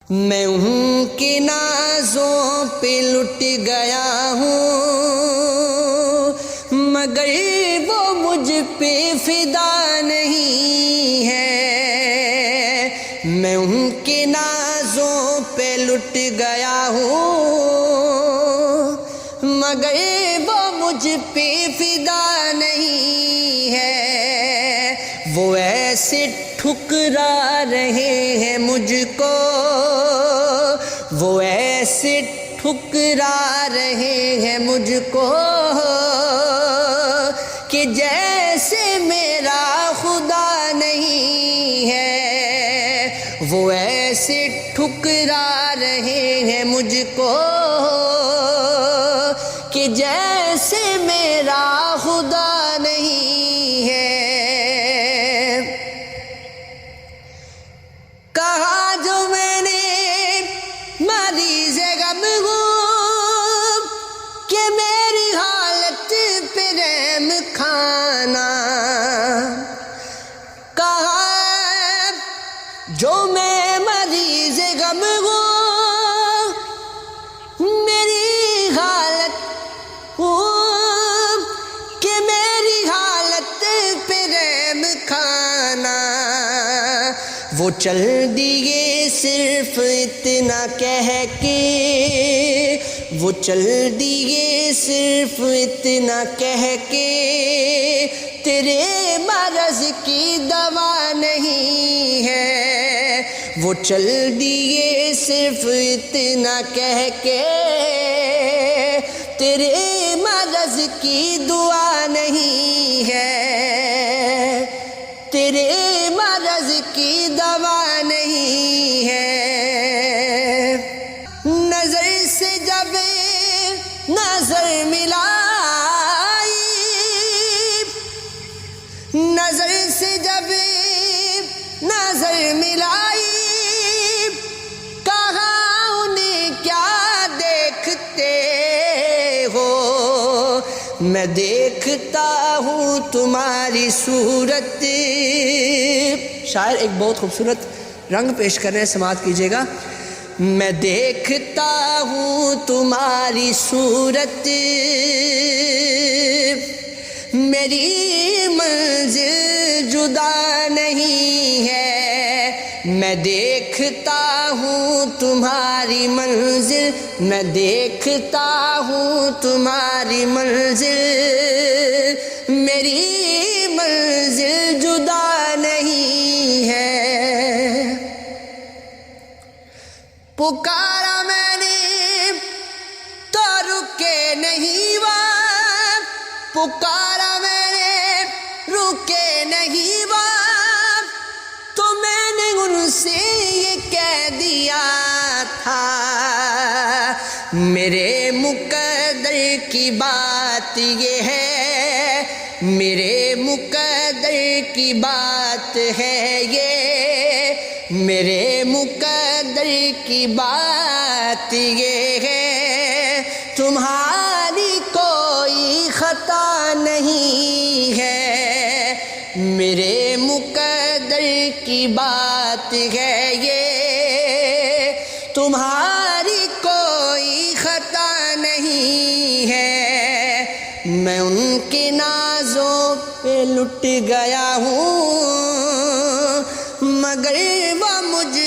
میں ان کی نازوں پہ لٹ گیا ہوں، مگر وہ مجھ پہ فدا نہیں ہے۔ میں ان کی نازوں پہ لٹ گیا ہوں، مگر وہ مجھ پہ فدا نہیں ہے۔ وہ ایسے ٹھکرا رہے ہیں مجھ کو، وہ ایسے ٹھکرا رہے ہیں مجھ کو کہ جیسے میرا خدا نہیں ہے۔ وہ ایسے ٹھکرا رہے ہیں مجھ کو کہ جیسے میرا خدا نہیں ہے۔ کہا جو میں نے مریض غم ہوں کہ میری حالت پہ رحم کھانا، کہا جو میں مریض غم ہوں میری حالت کہ میری حالت پہ رحم کھانا۔ وہ چل دیے صرف اتنا کہہ کے، وہ چل دیے صرف اتنا کہہ کے تیرے مرض کی دوا نہیں ہے۔ وہ چل دیے صرف اتنا کہہ کے تیرے مرض کی دعا نہیں ہے، تیرے مرض کی دوا نہیں ہے۔ نظر سے جب نظر ملائی، نظر سے جب نظر ملائی، کہا انہیں کیا دیکھتے ہو؟ میں دیکھتا ہوں تمہاری صورت۔ شاعر ایک بہت خوبصورت رنگ پیش کر رہے ہیں، سماعت کیجیے گا۔ میں دیکھتا ہوں تمہاری صورت، میری منزل جدا نہیں ہے۔ میں دیکھتا ہوں تمہاری منزل، میں دیکھتا ہوں تمہاری منزل، میری منزل جدا نہیں ہے۔ پکارا میں نے تو رکے نہیں وہ، پکارا میں نے رکے نہیں وہ، تو میں نے ان سے یہ کہہ دیا تھا میرے مقدر کی بات یہ ہے، میرے مقدر کی بات ہے یہ، میرے مقدر کی بات یہ ہے، تمہاری کوئی خطا نہیں ہے۔ میرے مقدر کی بات ہے یہ، تمہاری کوئی خطا نہیں ہے۔ میں ان کے نازوں پہ لٹ گیا ہوں، مگر وہ مجھ